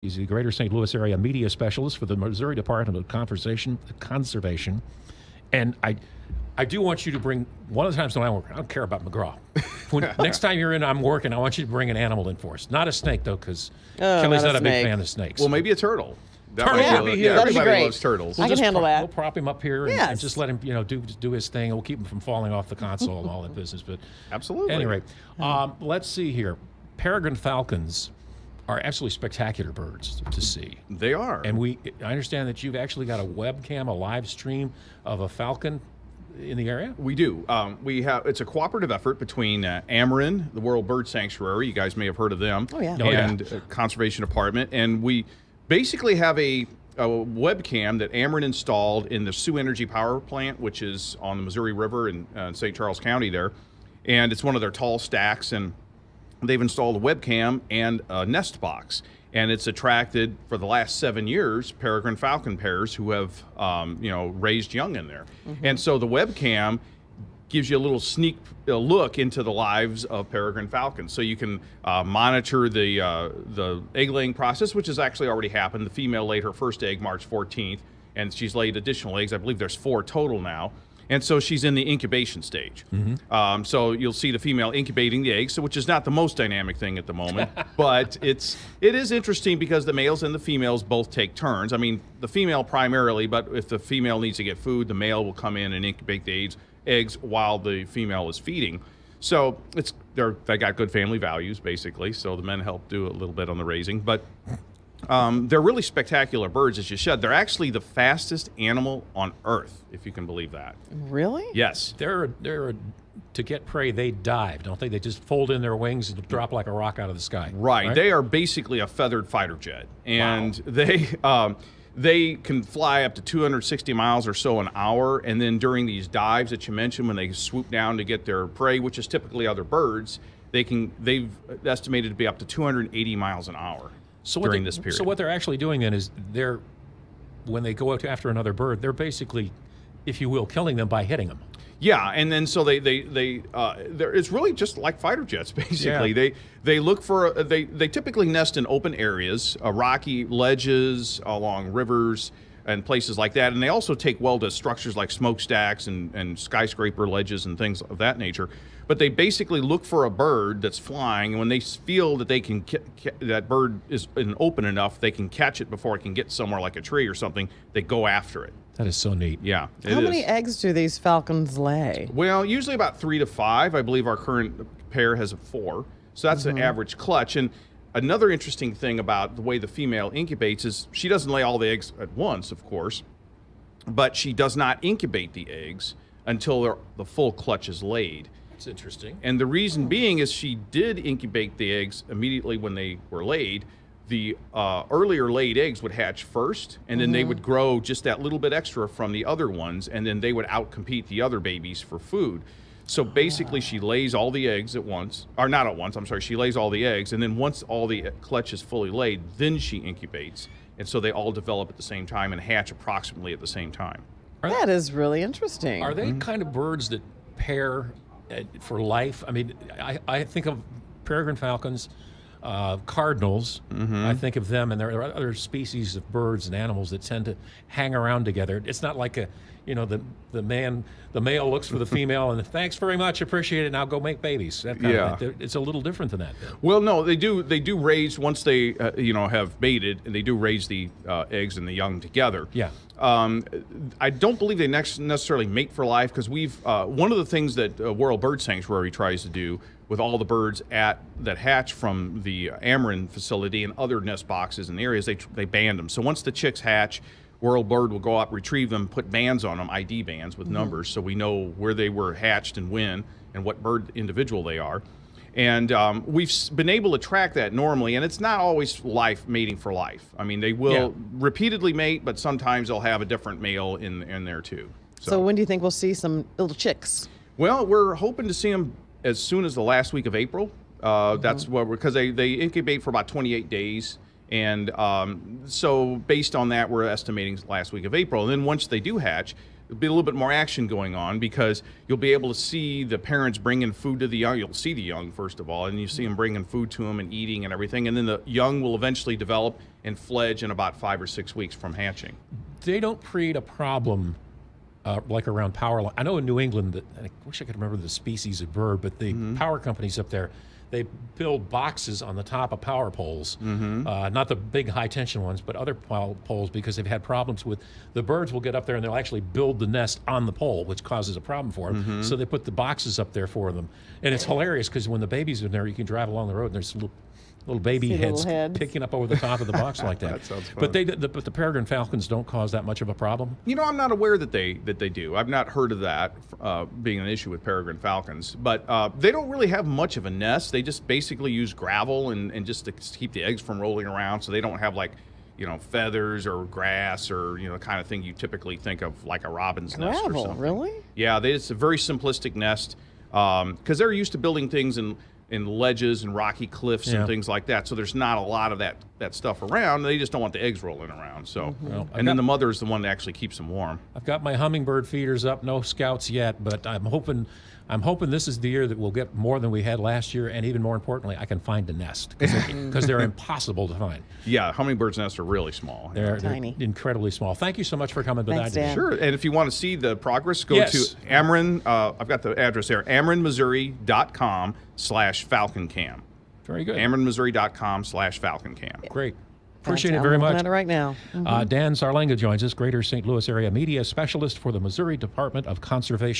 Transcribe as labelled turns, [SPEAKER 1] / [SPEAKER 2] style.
[SPEAKER 1] He's the Greater St. Louis area media specialist for the Missouri Department of Conservation. And I do want you to bring, one of the times when I work, I don't care about McGraw. Next time you're in, I'm working, I want you to bring an animal in for us. Not a snake, though, because Kelly's not a big fan of snakes.
[SPEAKER 2] Well, maybe a turtle.
[SPEAKER 1] Turtle,
[SPEAKER 2] yeah,
[SPEAKER 3] that'd be
[SPEAKER 2] everybody
[SPEAKER 3] great.
[SPEAKER 2] loves turtles.
[SPEAKER 3] I can handle that.
[SPEAKER 1] We'll prop him up here and just let him, do his thing. We'll keep him from falling off the console and all that business. But
[SPEAKER 2] absolutely.
[SPEAKER 1] Anyway, let's see here. Peregrine falcons are absolutely spectacular birds to see.
[SPEAKER 2] They are.
[SPEAKER 1] And I understand that you've actually got a webcam, a live stream of a falcon in the area?
[SPEAKER 2] We do. It's a cooperative effort between Ameren, the World Bird Sanctuary. You guys may have heard of them.
[SPEAKER 3] Oh, yeah.
[SPEAKER 2] And Conservation Department. And we basically have a webcam that Ameren installed in the Sioux Energy Power Plant, which is on the Missouri River in St. Charles County there. And it's one of their tall stacks. And they've installed a webcam and a nest box. And it's attracted, for the last 7 years, peregrine falcon pairs who have, raised young in there. Mm-hmm. And so the webcam gives you a little sneak look into the lives of peregrine falcons. So you can monitor the egg-laying process, which has actually already happened. The female laid her first egg March 14th, and she's laid additional eggs. I believe there's 4 total now. And so she's in the incubation stage. Mm-hmm. So you'll see the female incubating the eggs, which is not the most dynamic thing at the moment, but it is interesting because the males and the females both take turns. I mean, the female primarily, but if the female needs to get food, the male will come in and incubate the eggs while the female is feeding. So they got good family values, basically. So the men help do a little bit on the raising, but they're really spectacular birds, as you said. They're actually the fastest animal on Earth, if you can believe that.
[SPEAKER 3] Really?
[SPEAKER 2] Yes.
[SPEAKER 1] To get prey, they dive, don't they? They just fold in their wings and drop like a rock out of the sky.
[SPEAKER 2] Right. They are basically a feathered fighter jet, and they can fly up to 260 miles or so an hour. And then during these dives that you mentioned, when they swoop down to get their prey, which is typically other birds, they've estimated to be up to 280 miles an hour. During this period.
[SPEAKER 1] So what they're actually doing then is when they go out after another bird, they're basically, if you will, killing them by hitting them.
[SPEAKER 2] Yeah, and then so it's really just like fighter jets, basically.
[SPEAKER 1] Yeah.
[SPEAKER 2] They look for they typically nest in open areas, rocky ledges along rivers and places like that, and they also take well to structures like smokestacks and skyscraper ledges and things of that nature. But they basically look for a bird that's flying, and when they feel that they can that bird is open enough, they can catch it before it can get somewhere like a tree or something. They go after it.
[SPEAKER 1] That is so neat.
[SPEAKER 2] Yeah.
[SPEAKER 3] How many eggs do these falcons lay?
[SPEAKER 2] Well, usually about 3 to 5. I believe our current pair has 4. So that's an average clutch. And another interesting thing about the way the female incubates is she doesn't lay all the eggs at once, of course, but she does not incubate the eggs until the full clutch is laid.
[SPEAKER 1] That's interesting.
[SPEAKER 2] And the reason being is she did incubate the eggs immediately when they were laid. The earlier laid eggs would hatch first, and then they would grow just that little bit extra from the other ones, and then they would outcompete the other babies for food. So basically, she lays all the eggs at once, or not at once, I'm sorry, she lays all the eggs, and then once all the clutch is fully laid, then she incubates. And so they all develop at the same time and hatch approximately at the same time.
[SPEAKER 3] That is really interesting.
[SPEAKER 1] Are they kind of birds that pair for life? I mean, I think of peregrine falcons, cardinals. I think of them, and there are other species of birds and animals that tend to hang around together. It's not like the male looks for the female and thanks very much, appreciate it, now go make babies. That kind of thing. It's a little different than that.
[SPEAKER 2] Well, no, they do raise once they have mated, and they do raise the eggs and the young together.
[SPEAKER 1] Yeah.
[SPEAKER 2] I don't believe they necessarily mate for life, because one of the things that World Bird Sanctuary tries to do with all the birds that hatch from the Ameren facility and other nest boxes in the areas, they band them. So once the chicks hatch, World Bird will go up, retrieve them, put bands on them, ID bands with numbers, so we know where they were hatched and when, and what bird individual they are. And we've been able to track that normally, and it's not always mating for life. I mean, they will repeatedly mate, but sometimes they'll have a different male in there too.
[SPEAKER 3] So when do you think we'll see some little chicks?
[SPEAKER 2] Well, we're hoping to see them as soon as the last week of April. That's what because they incubate for about 28 days. And so based on that, we're estimating last week of April. And then once they do hatch, be a little bit more action going on, because you'll be able to see the parents bringing food to the young. You'll see the young, first of all, and you see them bringing food to them and eating and everything. And then the young will eventually develop and fledge in about 5 or 6 weeks from hatching.
[SPEAKER 1] They don't create a problem like around power line. I know in New England, I wish I could remember the species of bird, but the power companies up there, they build boxes on the top of power poles, not the big high tension ones, but other poles, because they've had problems with the birds will get up there and they'll actually build the nest on the pole, which causes a problem for them. So they put the boxes up there for them. And it's hilarious because when the baby's in there, you can drive along the road and there's little baby
[SPEAKER 3] See
[SPEAKER 1] heads
[SPEAKER 3] little heads.
[SPEAKER 1] picking up over the top of the box like that.
[SPEAKER 2] That sounds fun.
[SPEAKER 1] But but the peregrine falcons don't cause that much of a problem.
[SPEAKER 2] You know, I'm not aware that they do. I've not heard of that being an issue with peregrine falcons. But they don't really have much of a nest. They just basically use gravel and just to keep the eggs from rolling around. So they don't have like, feathers or grass or the kind of thing you typically think of like a robin's nest or
[SPEAKER 3] Gravel,
[SPEAKER 2] something.
[SPEAKER 3] really?
[SPEAKER 2] Yeah, it's a very simplistic nest because they're used to building things in ledges and rocky cliffs and things like that. So there's not a lot of that stuff around. They just don't want the eggs rolling around. So,
[SPEAKER 1] Well,
[SPEAKER 2] and then the mother is the one that actually keeps them warm.
[SPEAKER 1] I've got my hummingbird feeders up, no scouts yet, but I'm hoping this is the year that we'll get more than we had last year, and even more importantly, I can find a nest because they're impossible to find.
[SPEAKER 2] Yeah, hummingbirds' nests are really small.
[SPEAKER 1] They're
[SPEAKER 3] Tiny.
[SPEAKER 1] incredibly small. Thank you so much for coming to
[SPEAKER 3] Thanks,
[SPEAKER 1] that.
[SPEAKER 3] Dan.
[SPEAKER 2] Sure, and if you want to see the progress, go
[SPEAKER 1] Yes.
[SPEAKER 2] to Ameren. I've got the address there, AmerenMissouri.com/FalconCam.
[SPEAKER 1] Very good.
[SPEAKER 2] AmerenMissouri.com/FalconCam.
[SPEAKER 1] Great. Appreciate it
[SPEAKER 3] I'm
[SPEAKER 1] very
[SPEAKER 3] looking
[SPEAKER 1] much.
[SPEAKER 3] at it right now.
[SPEAKER 1] Dan Zarlenga joins us, Greater St. Louis Area Media Specialist for the Missouri Department of Conservation.